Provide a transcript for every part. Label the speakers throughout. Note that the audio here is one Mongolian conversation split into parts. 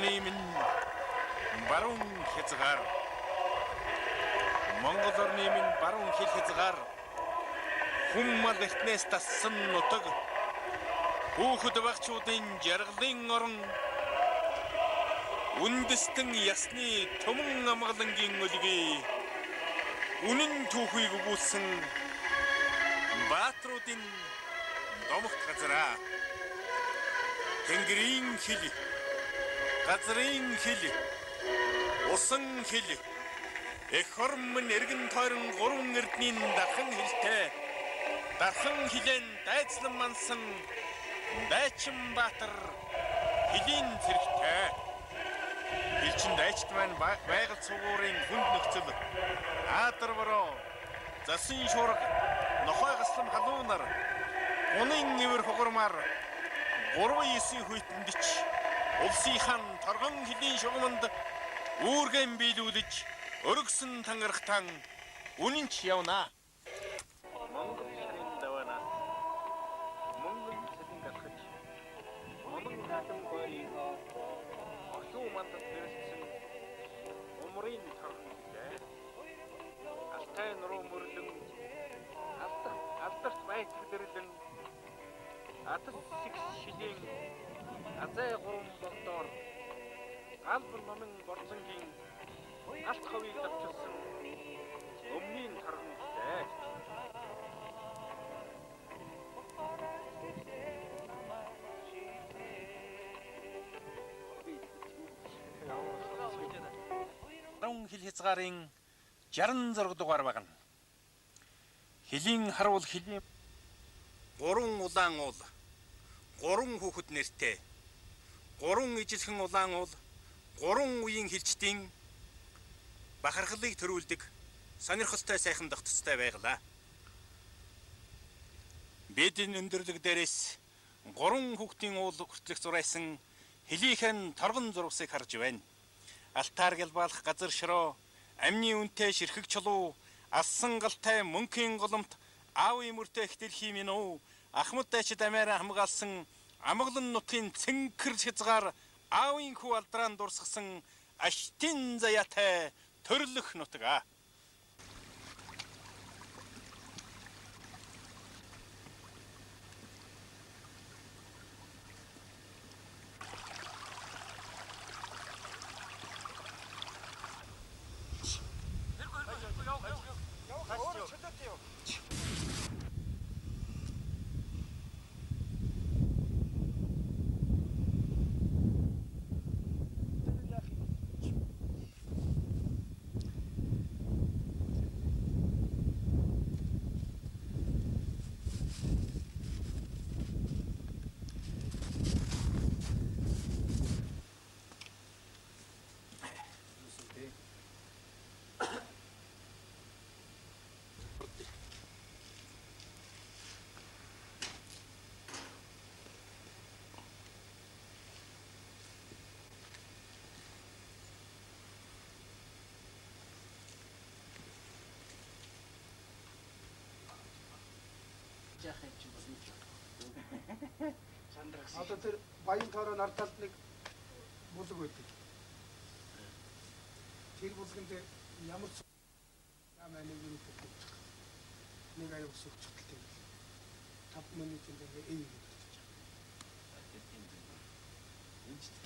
Speaker 1: орны минь баруун хязгаар Монгол орны минь баруун хил хязгаар хүм мал эртнээс тассан нутаг хүүхэд багчуудын жаргалын орон үндэстэн ясны төмөн амгалангийн өлгий үнэн түүхийг өгүүлсэн баатруудын домогт газараа Тэнгэрийн хил газрын хил усан хил эх хормон эргэн тойрон гурван эрдний дархан хилтэй дархан хилэн дайцлан мансан Дайчин Баатар хилийн зэрэгтэй Хилчин дайчт маань байгаль сугуурын хүнд нөхцөл аадар бороо засын шуурга нохой гаслам халуунаар унын ивэр хугармаар 3-9 хүйтэндч улсынхан торгон хилийн шугамд үүргэн биелүүлж өргөсөн тангархтан үнэнч явна. Монгол ширийн даванаас Монгол цалин галхаж Монгол хатан бойрын Оршуу мандат гэрэлсэн умрын торгонтой алтай нуруу мөрлөн алдарт байтгэлэрлэн атас сикс шилийн азай гурван болдоор галбар номын борцонгийн алт хавийг давчилсан өмнгийн торгонтой Баруун хил хязгаарын 66 дугаар багна. Хилийн харуул хилийн 3 улаан уул 3 хүүхэд нэртэй 3 ижилхэн улаан уул 3 үеийн хилчдийн бахархлыг төрүүлдэг сонирхолтой сайхан тогтцтой байглаа. Бид энэ өндөрлөг дээрээс 3 хүүхдийн уул хүртэлх зурайсан хилийнхэн торгон зурвсыг харж байна. Алтаар гялбаалах газар шороо, амны үнтэй ширхэг чулуу, алсан галтай мөнхийн голомт, аавын мөртэй хтэлхий минь уу, ахмад дайчид амаараа хамгаалсан амгалан нутгийн цэнгэр хязгаар аавын хүү алдрaan дурсгсан аштин заяатай төрлөх нутгаа.
Speaker 2: Одоо тэр баян тоороо нар талд нэг бүлэг байдаг. Тэр бүлгэнд ямар намаа нэг юм байдаг. Нэг аяг өсөж чөлтэй. 5 минутын дээр ээ гэж бодчих.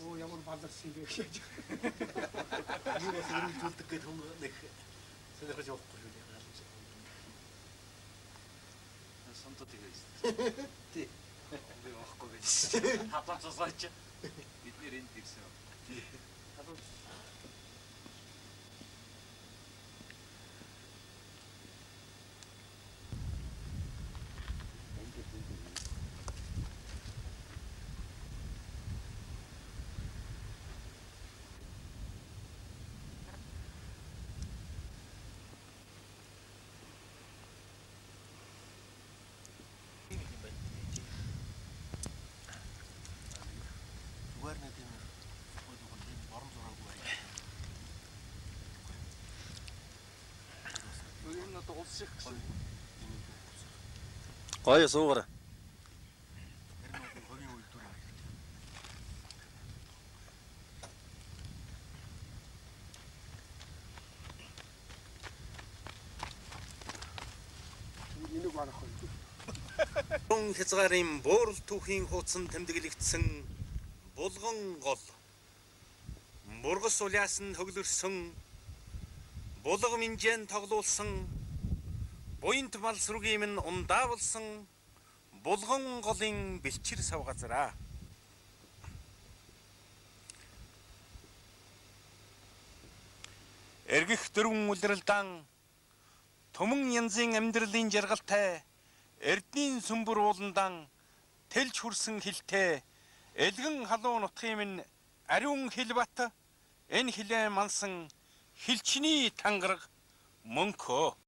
Speaker 2: Оо ямар баларсан бэ гэж. Юу бас өрөвдүүлдэг гэх юм нэг сонирхож явахгүй юу яа. Сонто тэгээ. Тий. Би واخгүй гэж. Хатан цосооч. Бид нэр энд ирсэн. Хатан
Speaker 3: Гоё суугаар.
Speaker 1: Булган хязгаарын буурал түүхийн хуудсан тэмдэглэгдсэн булган гол. Мургас улаас нь хөглөрсөн булга минжэн тоглуулсан буянт мал сүргийм нь ундаавалсан булган голын бэлчир сав газараа. Эргэх дөрвөн үлрэлдэн түмэн янзын амьдралын жаргалтай эрдний сүмбэр ууландан тэлж хүрсэн хилтэй элгэн халуун нутгийн минь ариун хилбат энэ хилээ мансан хилчний тангараг мөнхөө.